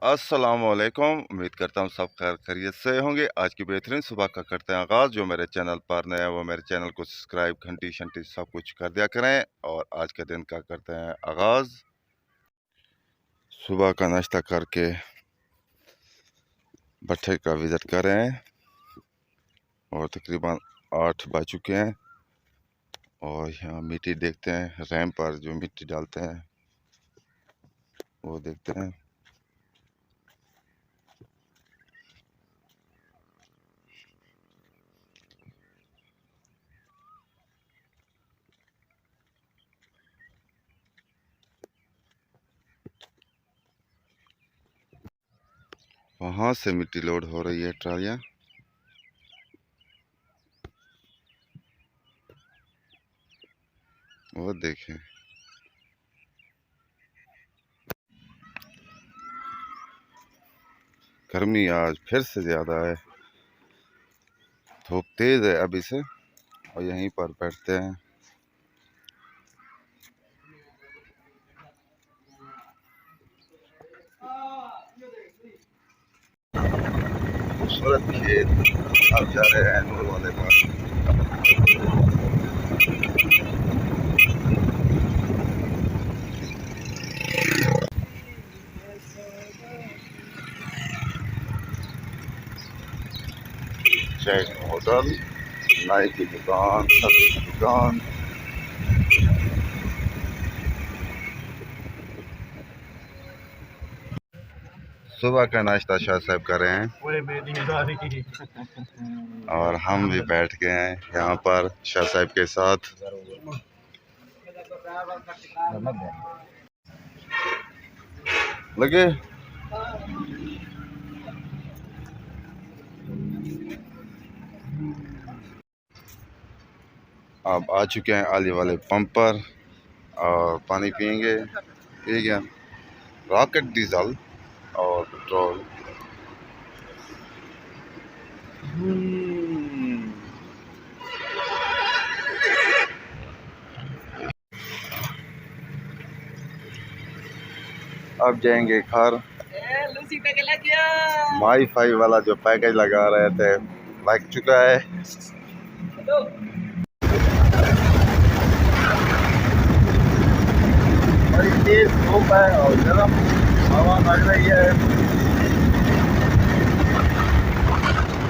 अस्सलामुअलैकुम। उम्मीद करता हूँ सब खैर खैरियत से होंगे। आज की बेहतरीन सुबह का करते हैं आगाज़। जो मेरे चैनल पर नए हैं वो मेरे चैनल को सब्सक्राइब घंटी शंटी सब कुछ कर दिया करें। और आज के दिन का करते हैं आगाज़। सुबह का नाश्ता करके भट्ठे का विज़िट कर रहे हैं और तकरीबन 8 बज चुके हैं। और यहाँ मिट्टी देखते हैं, रैंप पर जो मिट्टी डालते हैं वो देखते हैं। वहाँ से मिट्टी लोड हो रही है ट्रालियाँ। वो देखें, गर्मी आज फिर से ज़्यादा है, धूप तेज़ है अभी से। और यहीं पर बैठते हैं। खूबसूरत खेत। अब जा रहे हैं नूर वाले पास। चाय का होटल, नाई की दुकान, सब्जी की दुकान। सुबह का नाश्ता शाह साहब कर रहे हैं और हम भी बैठ गए हैं यहाँ पर शाह साहब के साथ। लगे अब आ चुके हैं आली वाले पंप पर और पानी पियेंगे। ठीक है, रॉकेट डीजल और पेट्रोल। अब जाएंगे घर। वाईफाई वाला जो पैकेज लगा रहे थे लग चुका है। बड़ी तेज धूप है और गर्म हवा लग रही है।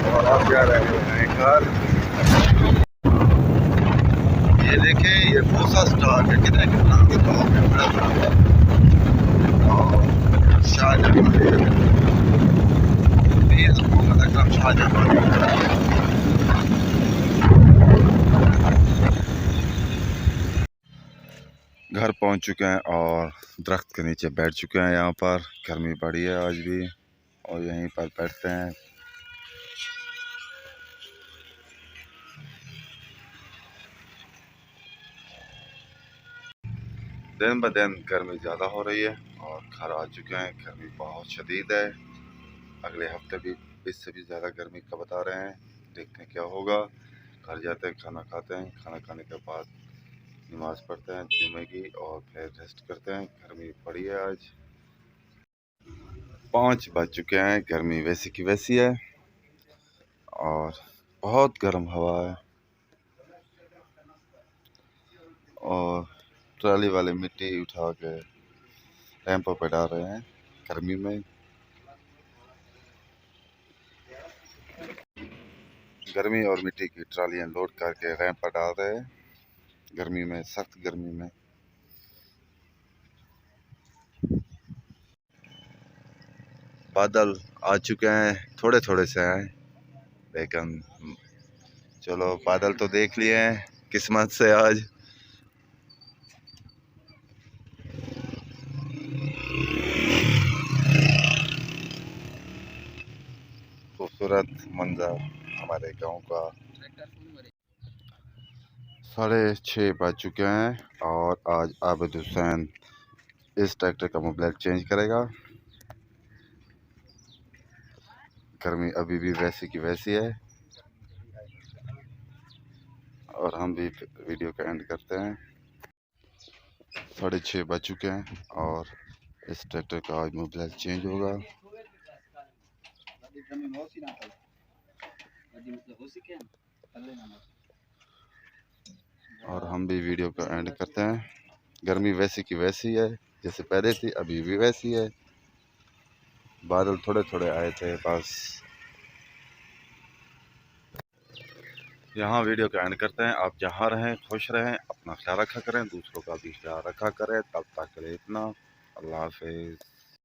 और अब जा रहे हैं घर। ये देखें, ये भूसा स्टॉक है, कितने घर पहुंच चुके हैं और दरख्त के नीचे बैठ चुके हैं। यहाँ पर गर्मी पड़ी है आज भी और यहीं पर बैठते हैं। दिन ब दिन गर्मी ज़्यादा हो रही है और घर आ चुके हैं। गर्मी बहुत शदीद है। अगले हफ्ते भी इससे भी ज़्यादा गर्मी का बता रहे हैं। देखते हैं क्या होगा। घर जाते हैं, खाना खाते हैं, खाना खाने के बाद नमाज़ पढ़ते हैं जुमे की और फिर रेस्ट करते हैं। गर्मी पड़ी है आज। 5 बज चुके हैं। गर्मी वैसी की वैसी है और बहुत गर्म हवा है। और ट्राली वाले मिट्टी उठा के रैंप पे डाल रहे हैं गर्मी में। गर्मी और मिट्टी की ट्रालियां लोड करके रैंप पर डाल रहे हैं गर्मी में, सख्त गर्मी में। बादल आ चुके हैं, थोड़े थोड़े से हैं लेकिन चलो बादल तो देख लिए हैं किस्मत से आज। खूबसूरत मंजर हमारे गांव का। 6:30 बज चुके हैं और आज आबिद हुसैन इस ट्रैक्टर का मोबाइल चेंज करेगा। गर्मी अभी भी वैसी की वैसी है और हम भी वीडियो का एंड करते हैं। 6:30 बज चुके हैं और इस ट्रैक्टर का आज मोबाइल चेंज होगा। और हम भी वीडियो को एंड करते हैं। गर्मी वैसी की वैसी है जैसे पहले थी, अभी भी वैसी है। बादल थोड़े थोड़े आए थे बस। यहाँ वीडियो को एंड करते हैं। आप जहाँ रहें खुश रहें, अपना ख्याल रखा करें, दूसरों का भी ख्याल रखा करें। तब तक के लिए इतना, अल्लाह हाफिज़।